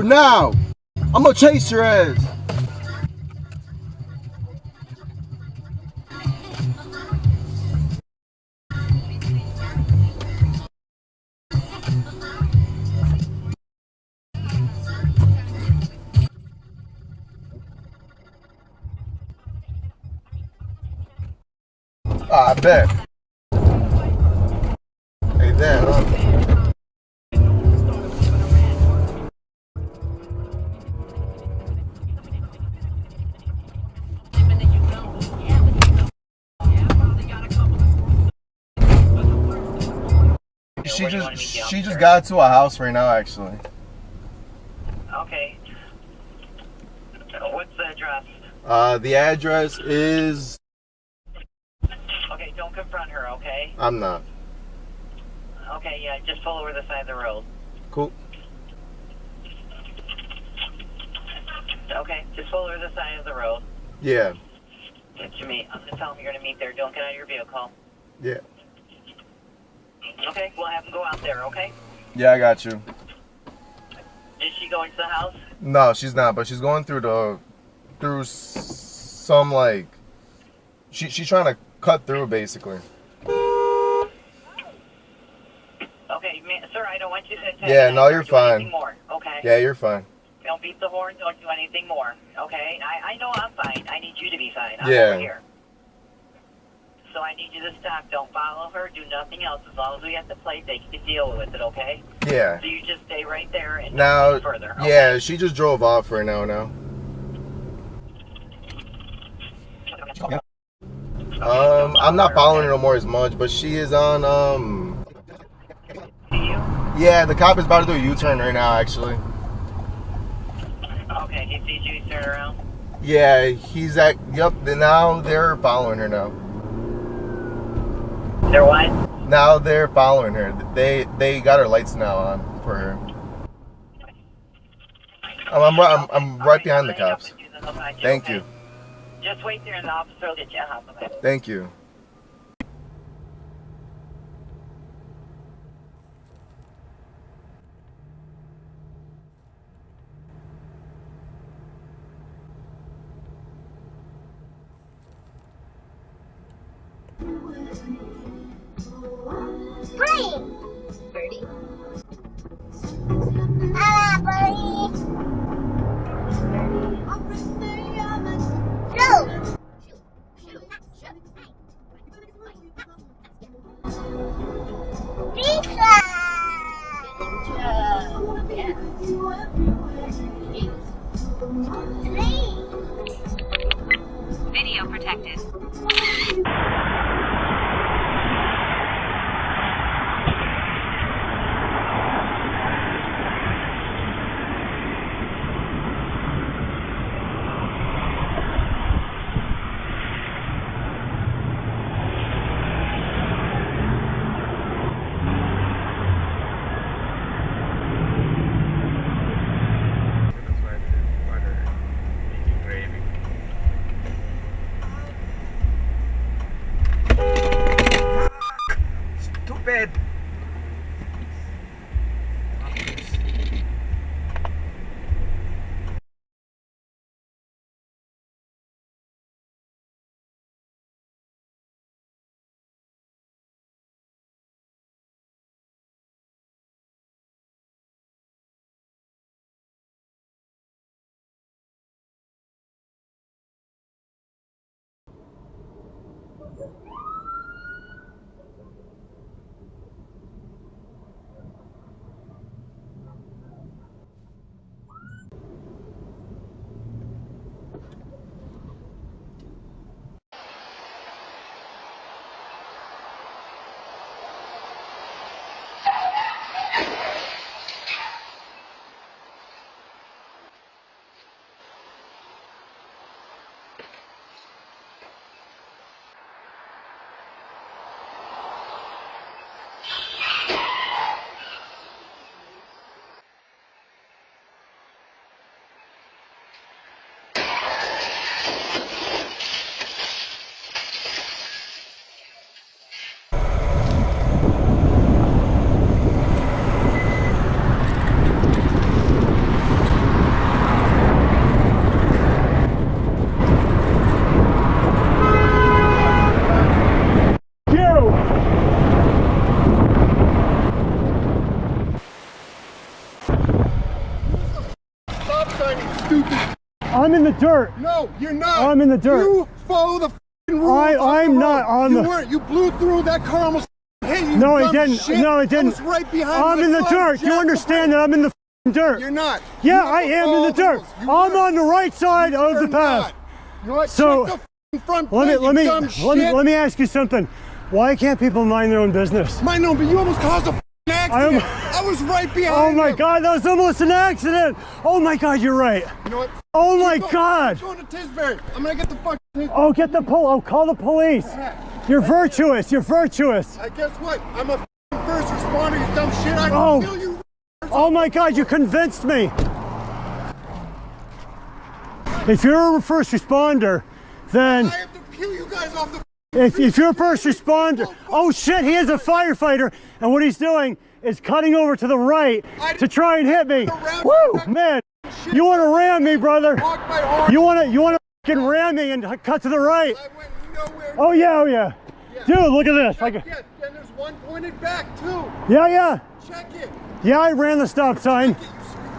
now. I'm gonna chase your ass. I bet. Hey, there, huh? She just got to a house right now, actually. Okay. What's the address? The address is... Okay, don't confront her, okay? I'm not. Okay, yeah, just pull over the side of the road. Cool. Okay, just pull over the side of the road. Yeah. Get to me. I'm gonna tell him you're gonna meet there. Don't get out of your vehicle. Yeah. Okay, we'll have him go out there, okay? Yeah, I got you. Is she going to the house? No, she's not, but she's going through some, like, she's trying to cut through, basically. Okay, sir, I don't want you to... Yeah, no, you're fine. Anything more, okay? Yeah, you're fine. Don't beat the horn, don't do anything more, okay? I know I'm fine. I need you to be fine. I'm Yeah. over here. So I need you to stop. Don't follow her. Do nothing else. As long as we have the plate, they can deal with it, okay? Yeah. So you just stay right there and now, don't go further, okay? Yeah, she just drove off right now. I'm not following her no more as much, but she is on, See you? Yeah, the cop is about to do a U-turn right now, actually. Okay, he sees you, he's turned around? Yeah, he's at, yep, now they're following her now. They're what? Now they're following her. They got her lights now on for her. I'm right behind the cops. Thank you. Just wait there and the officer will get you out. Okay? Thank you. Hi! Birdie. Hello, Birdie. Shoot! Pizza! Video protected. stop sign, you stupid. I'm in the dirt. No, you're not. I'm in the dirt. You follow the rules. I'm not on the. You weren't. You blew through. That car almost hit you. No, it dumb didn't. shit. No, it didn't. I was right behind I'm you. in the dirt. You understand that I'm in the dirt? You're not. Yeah, You I have to am in the follow dirt. rules. You I'm weren't. on the right side of You're the path. not. You know what? So, Check the front Let plate, me you dumb shit. let me ask you something. Why can't people mind their own business? Mine no, but you almost caused a accident. I was right behind Oh my you. God, that was almost an accident. Oh my God, you're right. You know what? Oh my Keep God. going to Tisbury. I'm gonna get the fuck. Oh, get the call the police. You're virtuous. You're virtuous. I guess what? I'm a first responder. You dumb shit. I Oh. can feel you. Oh my God, you convinced me. If you're a first responder, then I have to peel you guys off the. if you're a first responder, oh shit, he is a firefighter, and what he's doing is cutting over to the right to try and hit me. Woo, man, you want to ram me, brother? Honk my horn. You want to fucking ram me and cut to the right? I went nowhere. Oh yeah. Dude, look at this. Yeah, and there's one pointed back too. Yeah. Check it. Yeah, I ran the stop sign. You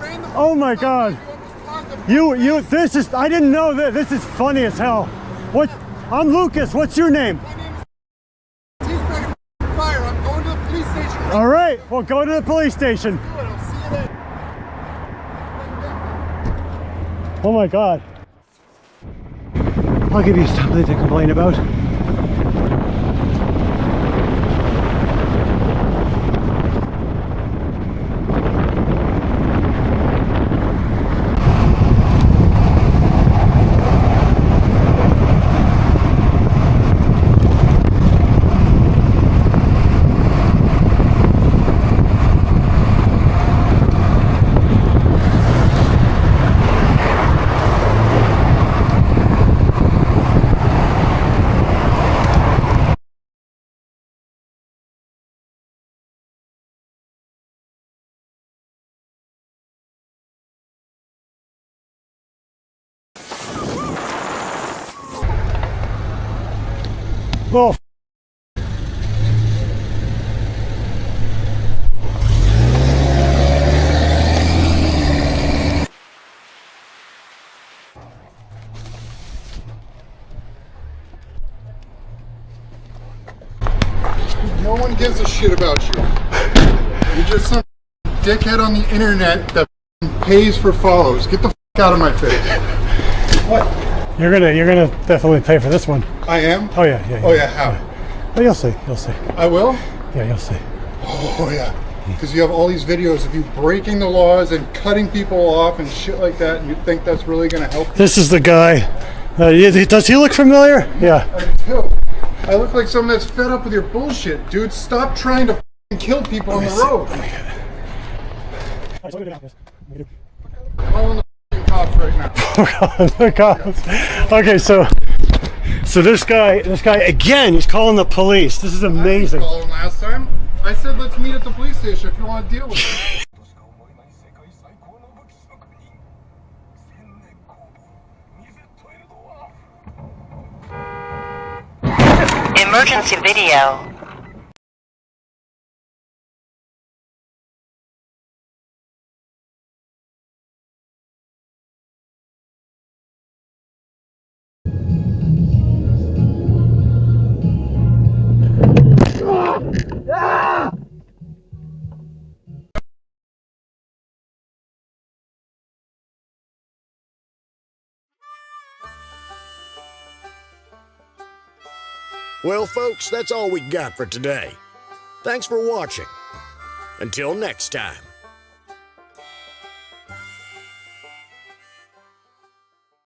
ran the Oh my God. This is, I didn't know that. This is funny as hell. What? I'm Lucas. What's your name? My name is Tisbury Fire. I'm going to the police station. All right, well, go to the police station. I'll see you then. Oh my God. I'll give you something to complain about. Oh, No one gives a shit about you. You're just some dickhead on the internet that pays for follows. Get the out of my face. What? you're gonna definitely pay for this one. I am? Oh yeah. Oh yeah, how? Well, you'll see. I will? Yeah, you'll see. Oh yeah. Because you have all these videos of you breaking the laws and cutting people off and shit like that, and you think that's really gonna help you? This is the guy. Does he look familiar? Yeah. I look like someone that's fed up with your bullshit, dude. Stop trying to kill people on the road. Calling the cops right now. The cops. Okay, so this guy again, he's calling the police. This is amazing. I didn't call him last time. I said let's meet at the police station if you want to deal with it. Emergency video. Well, folks, that's all we got for today. Thanks for watching. Until next time.